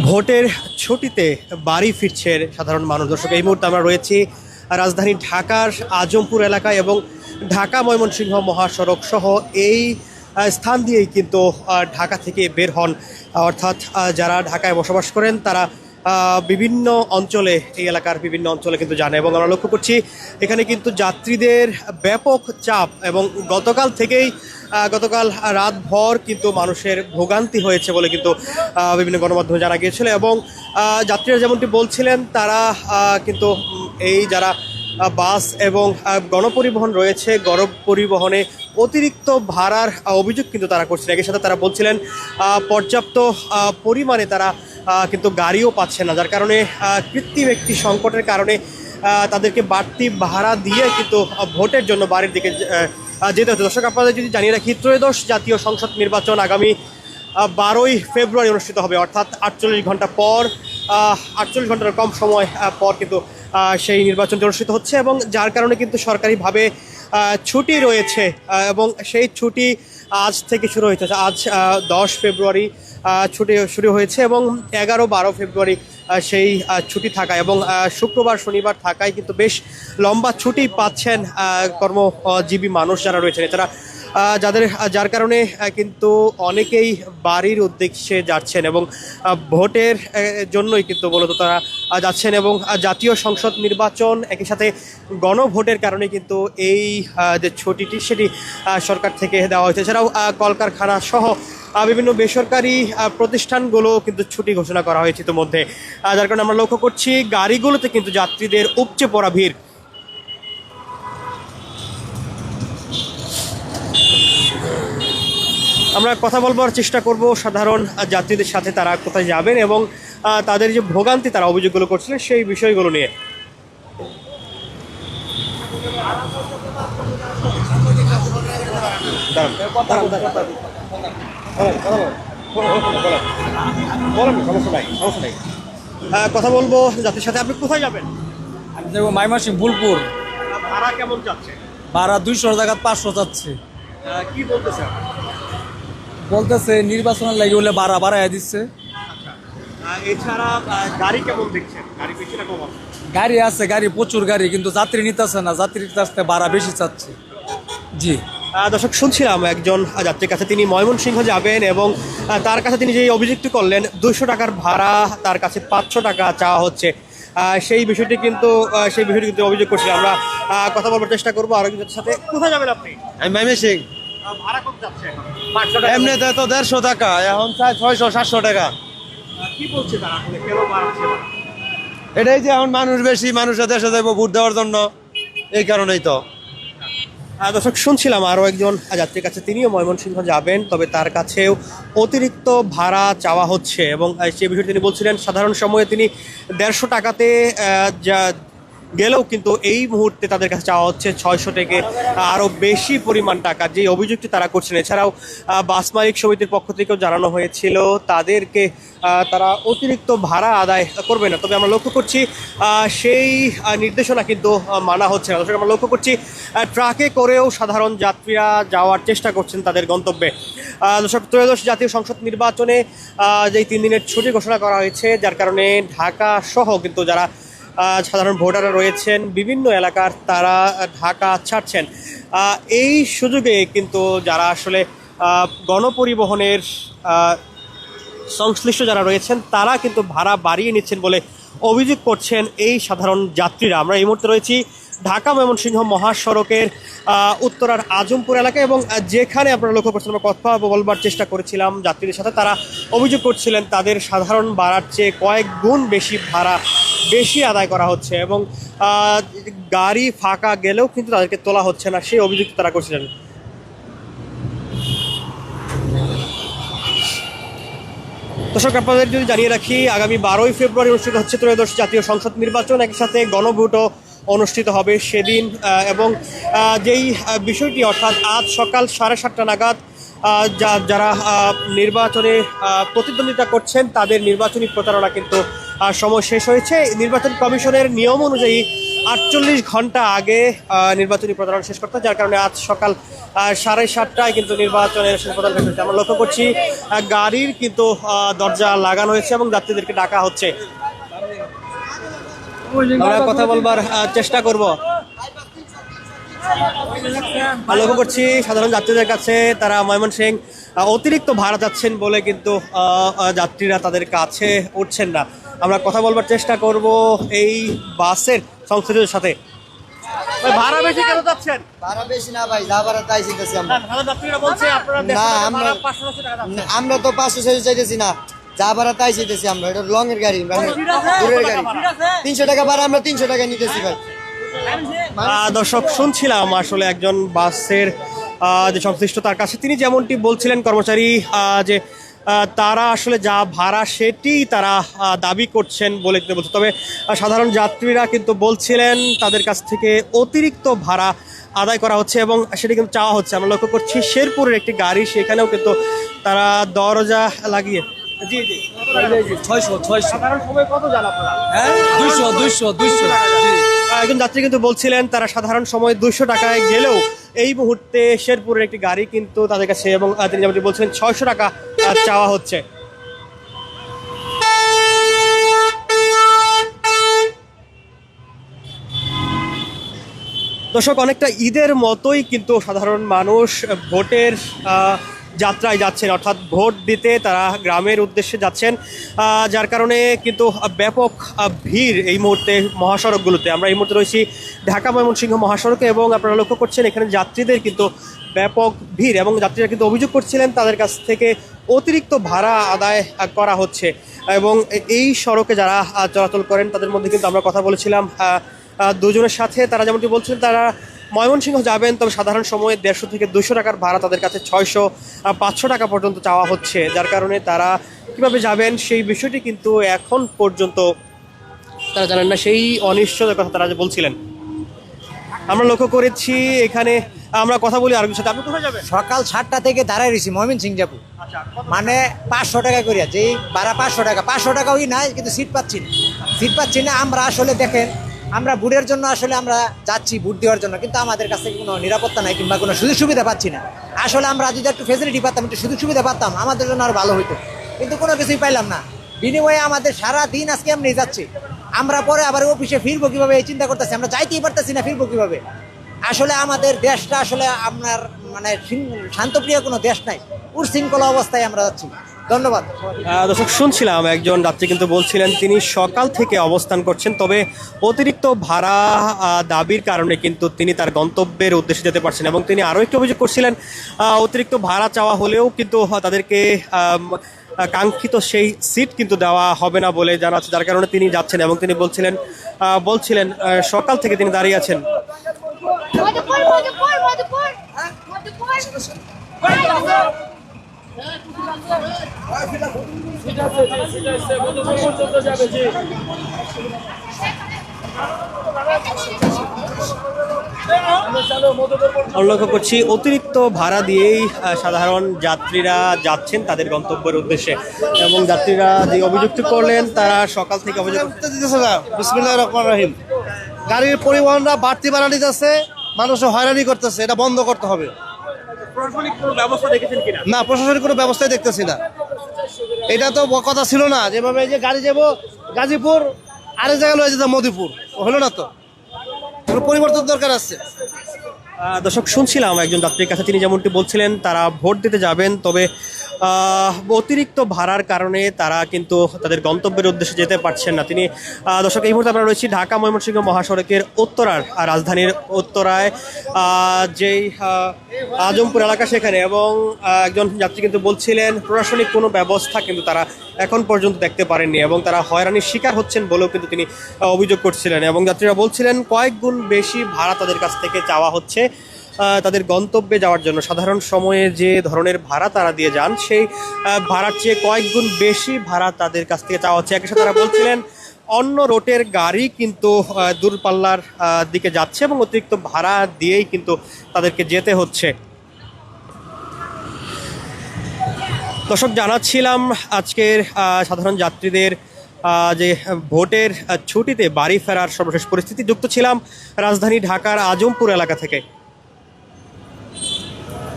ভোটের ছুটিতে বাড়ি ফিরছে সাধারণ মানুষ। দর্শক, এই মুহূর্তে আমরা রয়েছি রাজধানী ঢাকার আজমপুর এলাকায় এবং ঢাকা ময়মনসিংহ মহাসড়ক সহ এই স্থান দিয়েই কিন্তু ঢাকা থেকে বের হন, অর্থাৎ যারা ঢাকায় বসবাস করেন তারা বিভিন্ন অঞ্চলে, এই এলাকার বিভিন্ন অঞ্চলে কিন্তু যান। এবং আমরা লক্ষ্য করছি এখানে কিন্তু যাত্রীদের ব্যাপক চাপ এবং গতকাল রাতভর কিন্তু মানুষের ভোগান্তি হয়েছে বলে কিন্তু বিভিন্ন গণমাধ্যমে জানা গিয়েছিল। এবং যাত্রীরা যেমনটি বলছিলেন, তারা কিন্তু এই যারা বাস এবং গণপরিবহন রয়েছে, গণপরিবহনে অতিরিক্ত ভাড়ার অভিযোগ কিন্তু তারা করছিলেন। এর সাথে তারা বলছিলেন পর্যাপ্ত পরিমাণে তারা কিন্তু গাড়িও পাচ্ছে না, যার কারণে কৃত্রিম একটি সংকটের কারণে তাদেরকে বাড়তি ভাড়া দিয়ে কিন্তু ভোটের জন্য বাড়ির দিকে যেতে হচ্ছে। দর্শক, আপনাদের যদি জানিয়ে রাখি, ত্রয়োদশ জাতীয় সংসদ নির্বাচন আগামী 12ই ফেব্রুয়ারি অনুষ্ঠিত হবে, অর্থাৎ 48 ঘন্টা পর, 48 ঘন্টার কম সময় পর কিন্তু সেই নির্বাচনটি অনুষ্ঠিত হচ্ছে। এবং যার কারণে কিন্তু সরকারিভাবে ছুটি রয়েছে এবং সেই ছুটি আজ থেকে শুরু হয়েছে। আজ 10 ফেব্রুয়ারি ছুটি শুরু হয়েছে এবং 11-12 ফেব্রুয়ারি সেই ছুটি থাকায় এবং শুক্রবার শনিবার থাকায় কিন্তু বেশ লম্বা ছুটি পাচ্ছেন কর্মজীবী মানুষ যারা রয়েছেন। এছাড়া যার কারণে কিন্তু অনেকেই বাড়ির উদ্দেশ্যে যাচ্ছেন এবং ভোটের জন্যই কিন্তু মূলত তারা যাচ্ছেন। এবং জাতীয় সংসদ নির্বাচন, একই সাথে গণভোটের কারণে কিন্তু এই যে ছুটিটি সেটি সরকার থেকে দেওয়া হয়েছে। এছাড়াও কলকারখানা সহ বিভিন্ন বেসরকারি প্রতিষ্ঠানগুলো কিন্তু ছুটি ঘোষণা করা হয়েছে ইতিমধ্যে, যার কারণে আমরা লক্ষ্য করছি গাড়িগুলোতে কিন্তু যাত্রীদের উপচে পড়া ভিড়। আমরা কথা বলবার চেষ্টা করব সাধারণ যাত্রীদের সাথে, তারা কোথায় যাবেন এবং তাদের যে ভোগান্তি তারা অভিযোগগুলো করছিলেন সেই বিষয়গুলো নিয়ে। কথা বলবো যাত্রীর সাথে। আপনি কোথায় যাবেন? আমি যাবো মাইমাসিং বুলপুর। ভাড়া কেমন যাচ্ছে? ভাড়া 200 টাকা 500 যাচ্ছে। কি বলতেছে? বলতেছে নির্বাচনের লাগে হলে ভাড়া বাড়াইয়া দিচ্ছে। এছাড়া গাড়ি কেমন দেখছেন? গাড়ি বেশি না কম আছে? গাড়ি আছে, গাড়ি প্রচুর গাড়ি, কিন্তু যাত্রী নিতেছে না, যাত্রী নিতে আসতে ভাড়া বেশি চাচ্ছে। জি দর্শক, শুনছিলাম একজন যাত্রীর কাছে, তিনি ময়মনসিংহ যাবেন এবং তার কাছে তিনি যে অভিযোগটি করলেন 200 টাকার ভাড়া তার কাছে 500 টাকা চাওয়া হচ্ছে, সেই বিষয়টি কিন্তু অভিযোগ করছিলাম। আমরা কথা বলবার চেষ্টা করবো আরো একজনের সাথে। কোথায় যাবেন আপনি? আমি মাইমেসিং। ভাড়া কত যাচ্ছে এখন? এমনিতে তো 150 টাকা, এখন চাই 600-700 টাকা। কি বলছে তারা আসলে, কেন বাড়াচ্ছে? এটাই যে এখন মানুষ বেশি, মানুষের দেশে যাবো ভোট দেওয়ার জন্য, এই কারণেই তো। দর্শক, শুনছিলাম আরও একজন যাত্রীর কাছে, তিনিও ময়মনসিংহ যাবেন, তবে তার কাছেও অতিরিক্ত ভাড়া চাওয়া হচ্ছে এবং সেই বিষয়টি তিনি বলছিলেন সাধারণ সময়ে তিনি 150 টাকাতে গেলেও কিন্তু এই মুহূর্তে তাদের কাছে চাওয়া হচ্ছে 600 থেকে আরও বেশি পরিমাণ টাকা, যে অভিযোগটি তারা করছেন। এছাড়াও বাস মালিক সমিতির পক্ষ থেকেও জানানো হয়েছিল তাদেরকে তারা অতিরিক্ত ভাড়া আদায় করবে না, তবে আমরা লক্ষ্য করছি সেই নির্দেশনা কিন্তু মানা হচ্ছে না। দর্শক, আমরা লক্ষ্য করছি ট্রাকে করেও সাধারণ যাত্রীরা যাওয়ার চেষ্টা করছেন তাদের গন্তব্যে। দর্শক, ত্রয়োদশ জাতীয় সংসদ নির্বাচনে যেই 3 দিনের ছুটি ঘোষণা করা হয়েছে, যার কারণে ঢাকা সহ কিন্তু যারা সাধারণ ভোটাররা রয়েছেন বিভিন্ন এলাকার, তারা ঢাকা ছাড়ছেন। এই সুযোগে কিন্তু যারা আসলে গণপরিবহনের সংশ্লিষ্ট যারা রয়েছেন তারা কিন্তু ভাড়া বাড়িয়ে নিচ্ছেন বলে অভিযোগ করছেন এই সাধারণ যাত্রীরা। আমরা এই মুহূর্তে রয়েছি ঢাকা ময়মনসিংহ মহাসড়কের উত্তরার আজমপুর এলাকায় এবং যেখানে আপনারা লক্ষ্য করছেন, আমরা কথা বলবার চেষ্টা করেছিলাম যাত্রীদের সাথে, তারা অভিযোগ করছিলেন তাদের সাধারণ ভাড়ার চেয়ে কয়েক গুণ ভাড়া বেশি আদায় করা হচ্ছে এবং গাড়ি ফাঁকা গেলেও কিন্তু তাদেরকে তোলা হচ্ছে না, সেই অভিযোগ তারা করছিলেন। দর্শক, আপনাদের যদি জানিয়ে রাখি, আগামী 12ই ফেব্রুয়ারি অনুষ্ঠিত হচ্ছে ত্রয়োদশ জাতীয় সংসদ নির্বাচন, একই সাথে গণভোটও অনুষ্ঠিত হবে সেদিন। এবং যেই বিষয়টি, অর্থাৎ আজ সকাল 7:30 নাগাদ যারা নির্বাচনে প্রতিদ্বন্দ্বিতা করছেন তাদের নির্বাচনী প্রচারণা কিন্তু সময় শেষ হয়েছে। নির্বাচন কমিশনের নিয়ম অনুযায়ী 48 ঘন্টা আগে নির্বাচনী প্রচারণা শেষ করতে হয়, যার কারণে আজ সকাল 7:30টায় কিন্তু নির্বাচনের শেষ প্রধান শেষ হচ্ছে। আমরা লক্ষ্য করছি গাড়ির কিন্তু দরজা লাগানো হয়েছে এবং যাত্রীদেরকে ডাকা হচ্ছে। আমরা কথা বলবার চেষ্টা করব। লক্ষ্য করছি সাধারণ যাত্রীদের কাছে তারা ময়মনসিংহ অতিরিক্ত ভাড়া যাচ্ছেন বলে কিন্তু যাত্রীরা তাদের কাছে উঠছেন না। আমরা কথা বলবার চেষ্টা করব এই বাসের সংশ্লিষ্টদের সাথে। ভাড়া বেশি কেন যাচ্ছেন? ভাড়া বেশি না ভাই, যা ভাড়া তাই চাইতেছি আমরা। যাত্রীরা বলছে আপনারা না, আমরা তো 500 চাইতেছি না, যা ভাড়া তাই চাইতেছি আমরা। এটা লং এর গাড়ি, মানে দূরের গাড়ি। 300 টাকা ভাড়া, আমরা 300 টাকা নিতেছি ভাই। দর্শক, শুনছিলাম আসলে একজন বাসের যে সংশ্লিষ্ট তার কাছে, তিনি যেমনটি বলছিলেন কর্মচারী যে তারা আসলে যা ভাড়া সেটি তারা দাবি করছেন বলে তিনি বলছেন। তবে সাধারণ যাত্রীরা কিন্তু বলছিলেন তাদের কাছ থেকে অতিরিক্ত ভাড়া আদায় করা হচ্ছে এবং সেটি কিন্তু চাওয়া হচ্ছে। আমরা লক্ষ্য করছি শেরপুরের একটি গাড়ি, সেখানেও কিন্তু তারা দরজা লাগিয়ে। জি জি, 600 সাধারণ সময় কত জান আপনারা? হ্যাঁ, 200 একজন যাত্রী কিন্তু বলছিলেন তারা সাধারণ সময় 200 টাকায় গেলেও এই মুহূর্তে শেরপুরের একটি গাড়ি কিন্তু তাদের কাছে, এবং তিনি যেমনটি বলছিলেন 600 টাকা চাওয়া হচ্ছে। দর্শক, অনেকটা ঈদের মতোই কিন্তু সাধারণ মানুষ ভোটের যাত্রায় যাচ্ছেন, অর্থাৎ ভোট দিতে তারা গ্রামের উদ্দেশ্যে যাচ্ছেন, যার কারণে কিন্তু ব্যাপক ভিড় এই মুহূর্তে মহাসড়কগুলোতে। আমরা এই মুহূর্তে রয়েছি ঢাকা ময়মনসিংহ মহাসড়কে এবং আপনারা লক্ষ্য করছেন এখানে যাত্রীদের কিন্তু ব্যাপক ভিড়, এবং যাত্রীরা কিন্তু অভিযোগ করছিলেন তাদের কাছ থেকে অতিরিক্ত ভাড়া আদায় করা হচ্ছে। এবং এই সড়কে যারা চলাচল করেন তাদের মধ্যে কিন্তু আমরা কথা বলেছিলাম দুজনের সাথে। তারা যেমনটি বলছিলেন তারা ময়মনসিংহ যাবেন, তবে সাধারণ সময়ে 150 থেকে 200 টাকার ভাড়া তাদের কাছে 600-500 টাকা পর্যন্ত চাওয়া হচ্ছে, যার কারণে তারা কিভাবে যাবেন সেই বিষয়টি কিন্তু এখন পর্যন্ত তারা জানেন না। সেই অনিশ্চয়তার কথা তারা যে বলছিলেন আমরা লক্ষ্য করেছি। এখানে আমরা কথা বলি আরেকজনের সাথে। আপনি কোথায় যাবেন? সকাল 7টা থেকে দাঁড়ায় রয়েছি ময়মনসিংহ যাবো, মানে 500 টাকা করিয়া, যেই ভাড়া 500 টাকা ওই নাই, কিন্তু সিট পাচ্ছি না। আমরা আসলে দেখেন, আমরা ভোটের জন্য আসলে আমরা যাচ্ছি ভোট দেওয়ার জন্য, কিন্তু আমাদের কাছে কোনো নিরাপত্তা নাই কিংবা কোনো সুযোগ সুবিধা পাচ্ছি না। আসলে আমরা যদি একটু ফেসিলিটি পাতাম, একটু সুযোগ সুবিধা পাতাম, আমাদের জন্য আরো ভালো হইতো, কিন্তু কোনো কিছুই পাইলাম না। বিনিময়ে আমাদের সারা দিন আজকে এমনি যাচ্ছে। আমরা পরে আবার অফিসে ফিরবো কিভাবে এই চিন্তা করতেছি, আমরা যাইতেই পারতেছি না, ফিরবো কিভাবে। আসলে আমাদের দেশটা আসলে আপনার মানে শান্তপ্রিয় কোনো দেশ নাই, উশৃঙ্খলা অবস্থায় আমরা যাচ্ছি। ধন্যবাদ। দর্শক, শুনছিলাম একজন যাত্রী কিন্তু বলছিলেন তিনি সকাল থেকে অবস্থান করছেন, তবে অতিরিক্ত ভাড়া দাবির কারণে কিন্তু তিনি তার গন্তব্যের উদ্দেশ্যে যেতে পারছেন। এবং তিনি আরও একটু অভিযোগ করছিলেন অতিরিক্ত ভাড়া চাওয়া হলেও কিন্তু তাদেরকে কাঙ্ক্ষিত সেই সিট কিন্তু দেওয়া হবে না বলে জানাচ্ছে, যার কারণে তিনি যাচ্ছেন। এবং তিনি বলছিলেন সকাল থেকে তিনি দাঁড়িয়ে আছেন। লক্ষ্য করছি অতিরিক্ত ভাড়া দিয়েই সাধারণ যাত্রীরা যাচ্ছেন তাদের গন্তব্যের উদ্দেশ্যে, এবং যাত্রীরা যে অভিযোগটি করলেন তারা সকাল থেকে অভিযোগ দিতেছে না। বিসমিল্লাহির রহমানির রহিম। গাড়ির পরিবহনরা বাড়তি ভাড়া নিতেছে, মানুষও হয়রানি করতেছে, এটা বন্ধ করতে হবে। প্রশাসনিক কোনো ব্যবস্থা দেখেছেন কিনা? না, প্রশাসনিক কোনো ব্যবস্থাই দেখতেছি না। এটা তো কথা ছিল না, যেভাবে এই যে গাড়ি যাবো গাজীপুর, আরেক জায়গায় লয়ে যেতাম মদিপুর, হলো না তো। পরিবর্তন দরকার আছে। দর্শক, শুনছিলাম একজন যাত্রীর কাছে, তিনি যেমনটি বলছিলেন তারা ভোট দিতে যাবেন, তবে অতিরিক্ত ভাড়ার কারণে তারা কিন্তু তাদের গন্তব্যের উদ্দেশ্যে যেতে পারছেন না। তিনি দর্শক, এই মুহূর্তে আমরা রয়েছি ঢাকা ময়মনসিংহ মহাসড়কের উত্তরার রাজধানীর উত্তরায় যেই আজমপুর এলাকা সেখানে, এবং একজন যাত্রী কিন্তু বলছিলেন প্রশাসনিক কোনো ব্যবস্থা কিন্তু তারা এখন পর্যন্ত দেখতে পারেননি, এবং তারা হয়রানির শিকার হচ্ছেন বলেও কিন্তু তিনি অভিযোগ করছিলেন। এবং যাত্রীরা বলছিলেন কয়েক গুণ বেশি ভাড়া তাদের কাছ থেকে চাওয়া হচ্ছে তাদের গন্তব্যে যাওয়ার জন্য। সাধারণ সময়ে যে ধরনের ভাড়া তারা দিয়ে যান সেই ভাড়ার চেয়ে কয়েক গুণ বেশি ভাড়া তাদের কাছ থেকে চাওয়া হচ্ছে। একই সাথে তারা বলছিলেন অন্য রুটের গাড়ি কিন্তু দূরপাল্লার দিকে যাচ্ছে এবং অতিরিক্ত ভাড়া দিয়েই কিন্তু তাদেরকে যেতে হচ্ছে। দর্শক, জানাচ্ছিলাম আজকের সাধারণ যাত্রীদের যে ভোটের ছুটিতে বাড়ি ফেরার সর্বশেষ পরিস্থিতি। যুক্ত ছিলাম রাজধানী ঢাকার আজমপুর এলাকা থেকে।